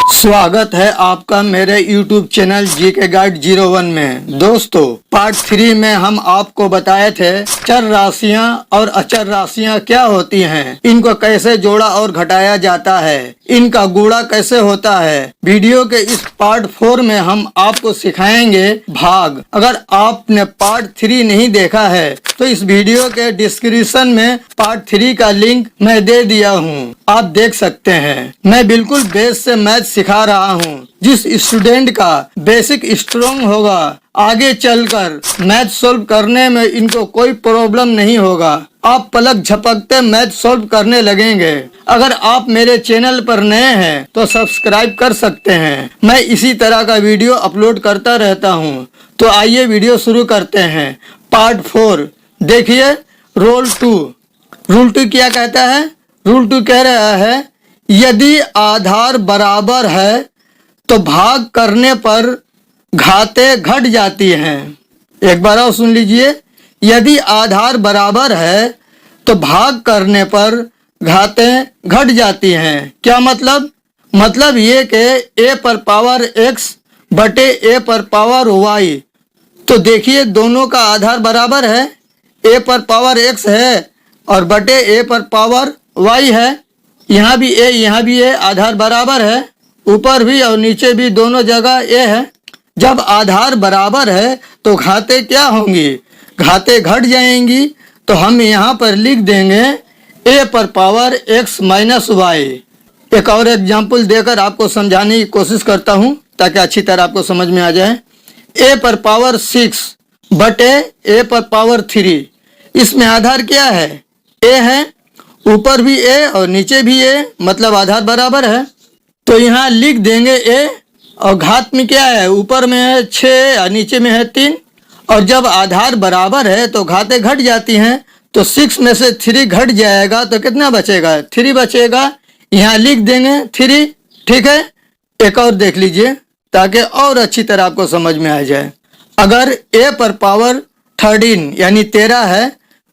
स्वागत है आपका मेरे YouTube चैनल जीके गाइड 01 में। दोस्तों, पार्ट 3 में हम आपको बताए थे चर राशियां और अचर राशियां क्या होती हैं, इनको कैसे जोड़ा और घटाया जाता है, इनका गुणा कैसे होता है। वीडियो के इस पार्ट 4 में हम आपको सिखाएंगे भाग। अगर आपने पार्ट 3 नहीं देखा है तो इस वीडियो के डिस्क्रिप्शन में पार्ट 3 का लिंक मैं दे दिया हूँ, आप देख सकते हैं। मैं बिल्कुल बेस से मैथ सिखा रहा हूँ। जिस स्टूडेंट का बेसिक स्ट्रॉन्ग होगा, आगे चलकर मैथ सॉल्व करने में इनको कोई प्रॉब्लम नहीं होगा। आप पलक झपकते मैथ सॉल्व करने लगेंगे। अगर आप मेरे चैनल पर नए हैं तो सब्सक्राइब कर सकते हैं। मैं इसी तरह का वीडियो अपलोड करता रहता हूँ। तो आइए वीडियो शुरू करते हैं। पार्ट 4 देखिए। रूल 2 क्या कहता है? रूल 2 कह रहा है यदि आधार बराबर है तो भाग करने पर घातें घट जाती हैं। एक बार और सुन लीजिए। यदि आधार बराबर है तो भाग करने पर घातें घट जाती हैं। क्या मतलब? मतलब ये कि a पर पावर x बटे a पर पावर y। तो देखिए दोनों का आधार बराबर है। a पर पावर x है और बटे a पर पावर y है। यहाँ भी a यहाँ भी a, आधार बराबर है। ऊपर भी और नीचे भी दोनों जगह a है। जब आधार बराबर है तो घातें क्या होंगी? घातें घट जाएंगी। तो हम यहाँ पर लिख देंगे a पर पावर x माइनस y। एक और एग्जाम्पल देकर आपको समझाने की कोशिश करता हूँ ताकि अच्छी तरह आपको समझ में आ जाए। a पर पावर 6 बटे a पर पावर 3। इसमें आधार क्या है? a है। ऊपर भी a और नीचे भी a, मतलब आधार बराबर है। तो यहाँ लिख देंगे a और घात में क्या है? ऊपर में है 6 और नीचे में है 3। और जब आधार बराबर है तो घातें घट जाती हैं। तो 6 में से 3 घट जाएगा तो कितना बचेगा? 3 बचेगा। यहाँ लिख देंगे 3। ठीक है। एक और देख लीजिए ताकि और अच्छी तरह आपको समझ में आ जाए। अगर a पर पावर 13 यानी 13 है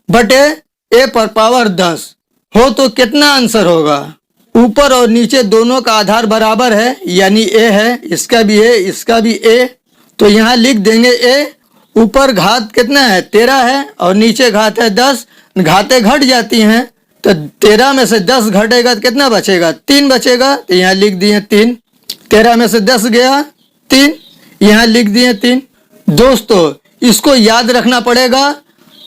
बटे a पर पावर 10 हो तो कितना आंसर होगा? ऊपर और नीचे दोनों का आधार बराबर है यानी a है, इसका भी a, इसका भी a। तो यहाँ लिख देंगे a। ऊपर घात कितना है? 13 है और नीचे घात है 10। घातें घट जाती हैं तो 13 में से 10 घटेगा तो कितना बचेगा? 3 बचेगा। तो यहाँ लिख दिए 3। 13 में से 10 गया 3, यहाँ लिख दिए 3। दोस्तों, इसको याद रखना पड़ेगा।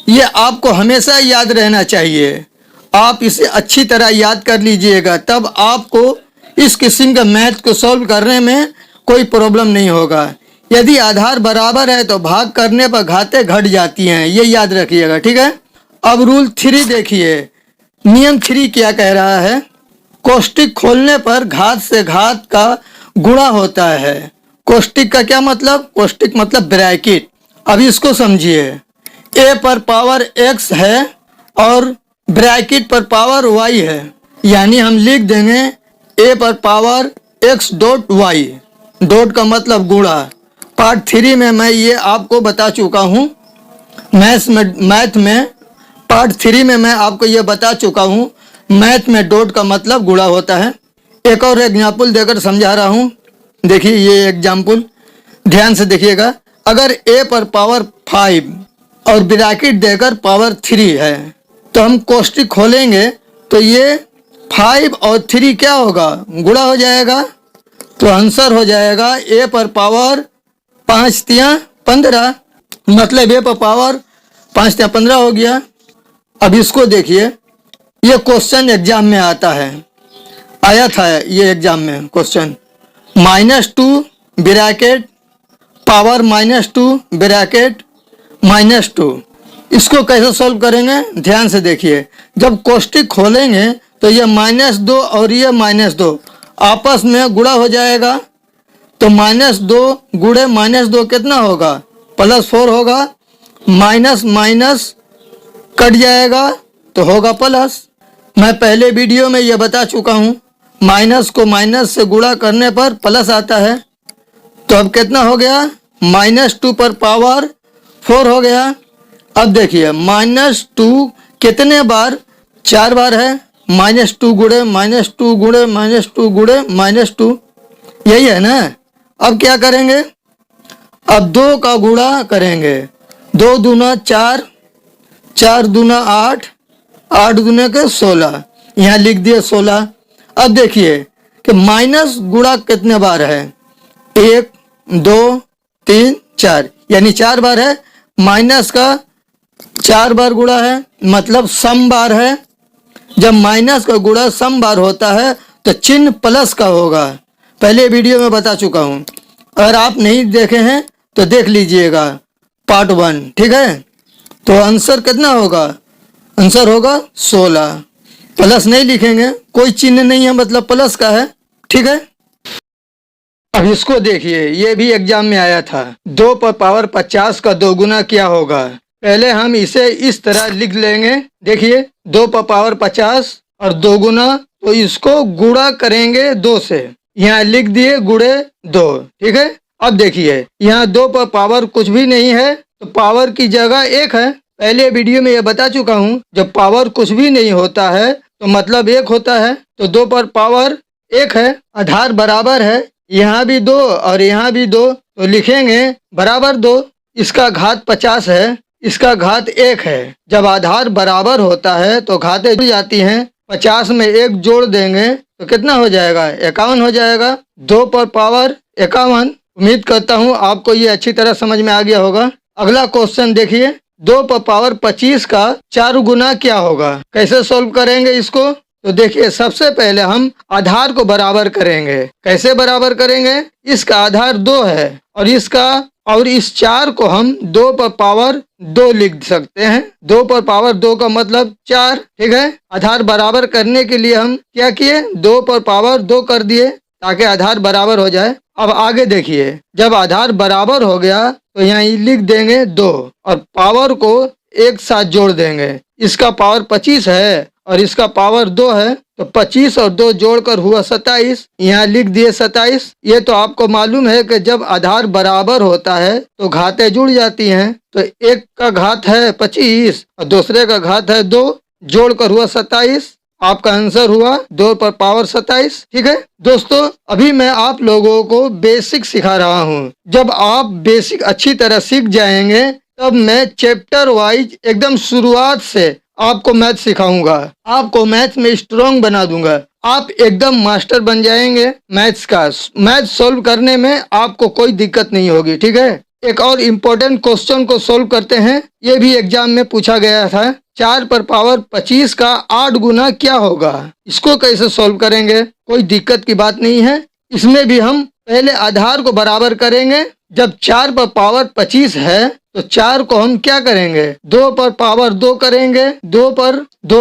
ये आपको हमेशा याद रहना चाहिए। आप इसे अच्छी तरह याद कर लीजिएगा, तब आपको इस किस्म का मैथ को सॉल्व करने में कोई प्रॉब्लम नहीं होगा। यदि आधार बराबर है तो भाग करने पर घातें घट जाती हैं, ये याद रखिएगा। ठीक है। अब रूल 3 देखिए। नियम 3 क्या कह रहा है? कोष्टिक खोलने पर घात से घात का गुणा होता है। कोष्टिक का क्या मतलब? कोष्टिक मतलब ब्रैकेट। अब इसको समझिए। a पर पावर x है और ब्रैकेट पर पावर y है, यानी हम लिख देंगे a पर power x dot y। Dot का मतलब गुणा। पार्ट 3 में मैं ये आपको बता चुका हूँ। मैथ में पार्ट 3 में मैं आपको ये बता चुका हूँ। मैथ में डॉट का मतलब गुणा होता है। एक और एग्जाम्पल देकर समझा रहा हूँ। देखिए ये एग्जाम्पल ध्यान से देखिएगा। अगर a पर पावर 5 और ब्रैकेट देकर पावर 3 है तो हम कोष्टिक खोलेंगे तो ये 5 और 3 क्या होगा? गुणा हो जाएगा। तो आंसर हो जाएगा a पर पावर 5 तिया 15, मतलब a पर पावर 5 तिया 15 हो गया। अब इसको देखिए, ये क्वेश्चन एग्जाम में आता है, आया था ये एग्जाम में क्वेश्चन। -2 bracket power -2 bracket -2। इसको कैसे सॉल्व करेंगे? ध्यान से देखिए। जब कोष्टिक खोलेंगे तो ये -2 और ये -2 आपस में गुणा हो जाएगा। तो -2 गुणे -2 कितना होगा? +4 होगा। माइनस माइनस कट जाएगा तो होगा प्लस। मैं पहले वीडियो में ये बता चुका हूँ, माइनस को माइनस से गुणा करने पर प्लस आता है। तो अब कितना हो गया? -2 पर पावर 4 हो गया। अब देखिए -2 कितने बार? 4 बार है। -2 गुणे -2 गुणे -2 गुणे -2, यही है ना। अब क्या करेंगे, अब 2 का गुणा करेंगे। 2 दूना 4, 4 दूना 8, 8 दूने के 16, यहाँ लिख दिए 16। अब देखिए कि माइनस गुणा कितने बार है, 1 2 3 4, यानी 4 बार है। माइनस का 4 बार गुणा है, मतलब सम बार है। जब माइनस का गुणा सम बार होता है तो चिन्ह प्लस का होगा। पहले वीडियो में बता चुका हूँ, अगर आप नहीं देखे हैं तो देख लीजिएगा पार्ट 1, ठीक है। तो आंसर कितना होगा, आंसर होगा 16। प्लस नहीं लिखेंगे, कोई चिन्ह नहीं है, मतलब प्लस का है, ठीक है। अब इसको देखिए, ये भी एग्जाम में आया था। 2 पर पावर 50 का 2 गुना क्या होगा। पहले हम इसे इस तरह लिख लेंगे। देखिए 2 पर पावर 50 और 2 गुना, तो इसको गुणा करेंगे 2 से। यहाँ लिख दिए गुणे 2, ठीक है। अब देखिए यहाँ 2 पर पावर कुछ भी नहीं है, तो पावर की जगह 1 है। पहले वीडियो में ये बता चुका हूँ, जब पावर कुछ भी नहीं होता है तो मतलब 1 होता है। तो 2 पर पावर 1 है, आधार बराबर है, यहाँ भी 2 और यहाँ भी 2, तो लिखेंगे बराबर 2। इसका घात 50 है, इसका घात 1 है। जब आधार बराबर होता है तो घातें जुड़ जाती हैं। 50 में 1 जोड़ देंगे तो कितना हो जाएगा, 51 हो जाएगा। 2 पर पावर 51। उम्मीद करता हूँ आपको ये अच्छी तरह समझ में आ गया होगा। अगला क्वेश्चन देखिए, 2 पर पावर 25 का 4 गुना क्या होगा। कैसे सोल्व करेंगे इसको, तो देखिए सबसे पहले हम आधार को बराबर करेंगे। कैसे बराबर करेंगे, इसका आधार 2 है और इसका, और इस 4 को हम 2 पर पावर 2 लिख सकते हैं। 2 पर पावर 2 का मतलब 4, ठीक है। आधार बराबर करने के लिए हम क्या किए, 2 पर पावर 2 कर दिए ताकि आधार बराबर हो जाए। अब आगे देखिए, जब आधार बराबर हो गया तो यहाँ लिख देंगे 2 और पावर को एक साथ जोड़ देंगे। इसका पावर 25 है और इसका पावर 2 है, तो 25 और 2 जोड़कर हुआ 27। यहाँ लिख दिए 27। ये तो आपको मालूम है कि जब आधार बराबर होता है तो घातें जुड़ जाती हैं। तो एक का घात है 25 और दूसरे का घात है 2, जोड़कर हुआ 27। आपका आंसर हुआ 2 पर पावर 27, ठीक है। दोस्तों अभी मैं आप लोगों को बेसिक सिखा रहा हूँ। जब आप बेसिक अच्छी तरह सीख जाएंगे तब मैं चैप्टर वाइज एकदम शुरुआत से आपको मैथ सिखाऊंगा, आपको मैथ में स्ट्रॉन्ग बना दूंगा। आप एकदम मास्टर बन जाएंगे मैथ्स का। मैथ सोल्व करने में आपको कोई दिक्कत नहीं होगी, ठीक है। एक और इम्पोर्टेंट क्वेश्चन को सोल्व करते हैं, ये भी एग्जाम में पूछा गया था। 4 पर पावर 25 का 8 गुना क्या होगा। इसको कैसे सोल्व करेंगे, कोई दिक्कत की बात नहीं है। इसमें भी हम पहले आधार को बराबर करेंगे। जब 4 पर पावर 25 है तो 4 को हम क्या करेंगे, 2 पर पावर 2 करेंगे। 2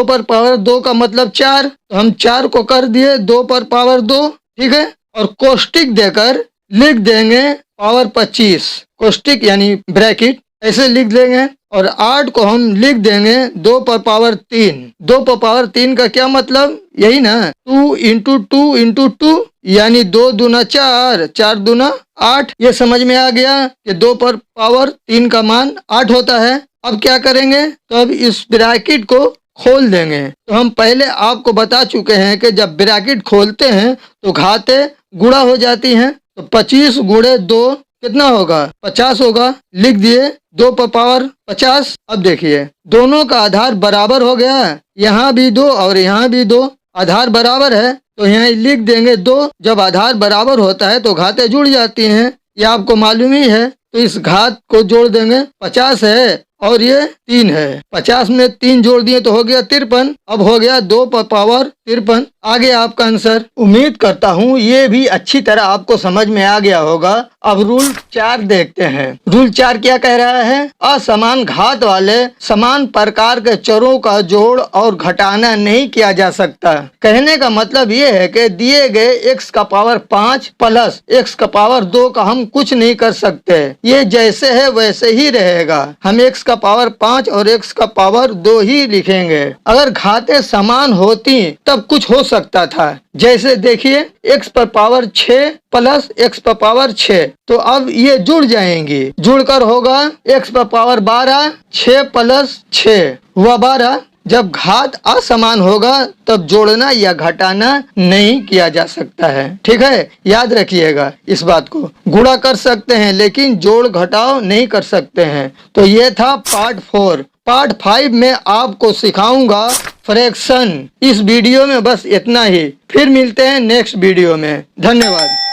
पर पावर 2 का मतलब 4, तो हम 4 को कर दिए 2 पर पावर 2, ठीक है। और कोष्टिक देकर लिख देंगे पावर 25, कोष्टिक यानी ब्रैकेट ऐसे लिख देंगे। और 8 को हम लिख देंगे 2 पर पावर 3। 2 पर पावर 3 का क्या मतलब, यही ना, 2 इंटू 2 इंटू 2, यानी 2 दूना 4, 4 दूना 8। ये समझ में आ गया कि 2 पर पावर 3 का मान 8 होता है। अब क्या करेंगे, तो अब इस ब्रैकेट को खोल देंगे। तो हम पहले आपको बता चुके हैं कि जब ब्रैकेट खोलते हैं तो घातें गुणा हो जाती हैं। तो 25 गुणे 2 कितना होगा, 50 होगा। लिख दिए 2 पर पावर 50। अब देखिए दोनों का आधार बराबर हो गया, यहाँ भी 2 और यहाँ भी 2, आधार बराबर है तो यहाँ लिख देंगे 2। जब आधार बराबर होता है तो घातें जुड़ जाती हैं, ये आपको मालूम ही है। तो इस घात को जोड़ देंगे, 50 है और ये 3 है। 50 में 3 जोड़ दिए तो हो गया 53। अब हो गया 2 पर पावर 53। आगे आपका आंसर। उम्मीद करता हूँ ये भी अच्छी तरह आपको समझ में आ गया होगा। अब रूल 4 देखते हैं। रूल 4 क्या कह रहा है, असमान घात वाले समान प्रकार के चरों का जोड़ और घटाना नहीं किया जा सकता। कहने का मतलब ये है कि दिए गए x का पावर 5 प्लस x का पावर 2 का हम कुछ नहीं कर सकते, ये जैसे है वैसे ही रहेगा। हम x का पावर 5 और x का पावर 2 ही लिखेंगे। अगर घातें समान होती तब कुछ हो सकता था। जैसे देखिए x पर पावर 6 प्लस x पर पावर 6, तो अब ये जुड़ जाएंगी, जुड़कर होगा x पर पावर 12, 6 प्लस 6 हुआ 12। जब घात असमान होगा तब जोड़ना या घटाना नहीं किया जा सकता है। ठीक है, याद रखिएगा इस बात को। गुणा कर सकते हैं लेकिन जोड़ घटाव नहीं कर सकते हैं। तो ये था पार्ट 4। पार्ट 5 में आपको सिखाऊंगा फ्रैक्शन। इस वीडियो में बस इतना ही, फिर मिलते हैं नेक्स्ट वीडियो में। धन्यवाद।